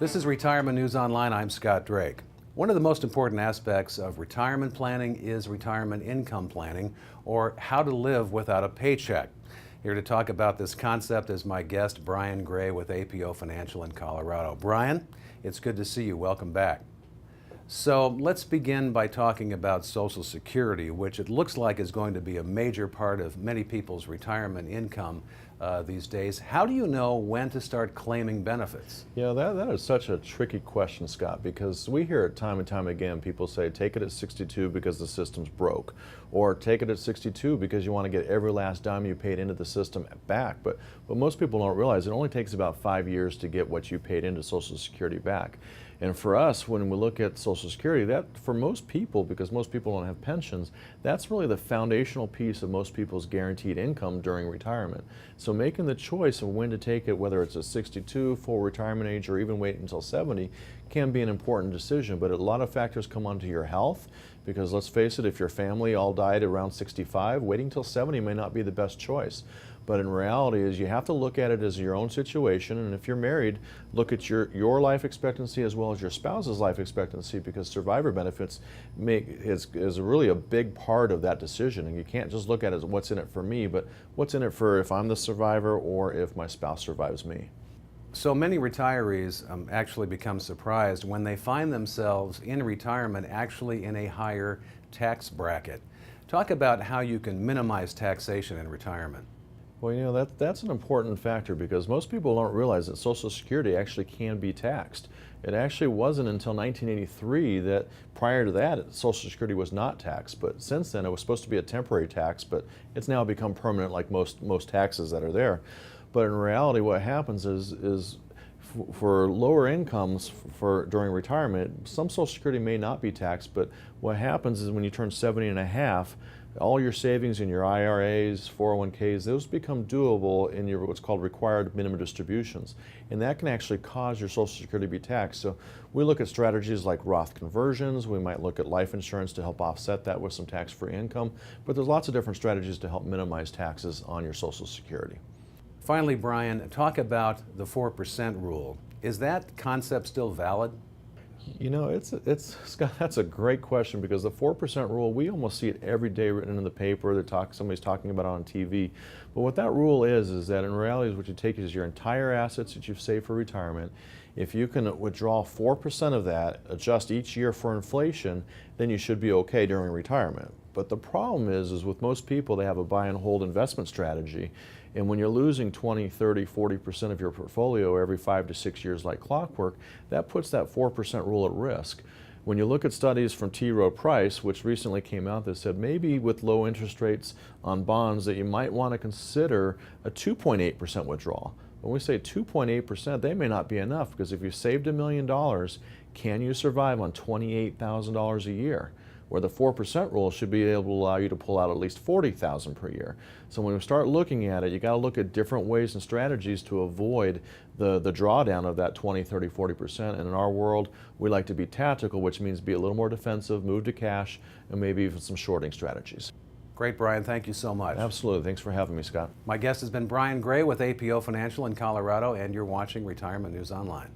This is Retirement News Online. I'm Scott Drake. One of the most important aspects of retirement planning is retirement income planning, or how to live without a paycheck. Here to talk about this concept is my guest, Brian Gray with APO Financial in Colorado. Brian, it's good to see you. Welcome back. So let's begin by talking about Social Security, which it looks like is going to be a major part of many people's retirement income these days. How do you know when to start claiming benefits? Yeah, that is such a tricky question, Scott, because we hear it time and time again. People say, take it at 62 because the system's broke, or take it at 62 because you want to get every last dime you paid into the system back. But most people don't realize it only takes about 5 years to get what you paid into Social Security back. And for us, when we look at Social Security, that for most people, because most people don't have pensions, that's really the foundational piece of most people's guaranteed income during retirement. So making the choice of when to take it, whether it's at 62, full retirement age, or even wait until 70, can be an important decision. But a lot of factors come onto your health, because let's face it, if your family all died around 65, waiting till 70 may not be the best choice. But in reality is you have to look at it as your own situation, and if you're married, look at your life expectancy as well as your spouse's life expectancy, because survivor benefits is really a big part of that decision. And you can't just look at it as what's in it for me, but what's in it for if I'm the survivor or if my spouse survives me. So many retirees actually become surprised when they find themselves in retirement actually in a higher tax bracket. Talk about how you can minimize taxation in retirement. Well, you know, that's an important factor, because most people don't realize that Social Security actually can be taxed. It actually wasn't until 1983 that prior to that Social Security was not taxed, but since then it was supposed to be a temporary tax, but it's now become permanent like most taxes that are there. But in reality what happens is for lower incomes during retirement, some Social Security may not be taxed, but what happens is when you turn 70 and a half, all your savings in your IRAs, 401ks, those become doable in your what's called required minimum distributions. And that can actually cause your Social Security to be taxed. So we look at strategies like Roth conversions. We might look at life insurance to help offset that with some tax-free income. But there's lots of different strategies to help minimize taxes on your Social Security. Finally, Brian, talk about the 4% rule. Is that concept still valid? You know, Scott, that's a great question, because the 4% rule, we almost see it every day written in the paper. Somebody's talking about it on TV. But what that rule is that in reality what you take is your entire assets that you've saved for retirement. If you can withdraw 4% of that, adjust each year for inflation, then you should be okay during retirement. But the problem is with most people, they have a buy and hold investment strategy. And when you're losing 20, 30, 40% of your portfolio every 5 to 6 years like clockwork, that puts that 4% rule at risk. When you look at studies from T. Rowe Price, which recently came out, that said maybe with low interest rates on bonds that you might want to consider a 2.8% withdrawal. When we say 2.8%, they may not be enough, because if you saved $1 million, can you survive on $28,000 a year? Where the 4% rule should be able to allow you to pull out at least $40,000 per year. So when we start looking at it, you got to look at different ways and strategies to avoid the drawdown of that 20, 30, 40%. And in our world, we like to be tactical, which means be a little more defensive, move to cash, and maybe even some shorting strategies. Great, Brian. Thank you so much. Absolutely. Thanks for having me, Scott. My guest has been Brian Gray with APO Financial in Colorado, and you're watching Retirement News Online.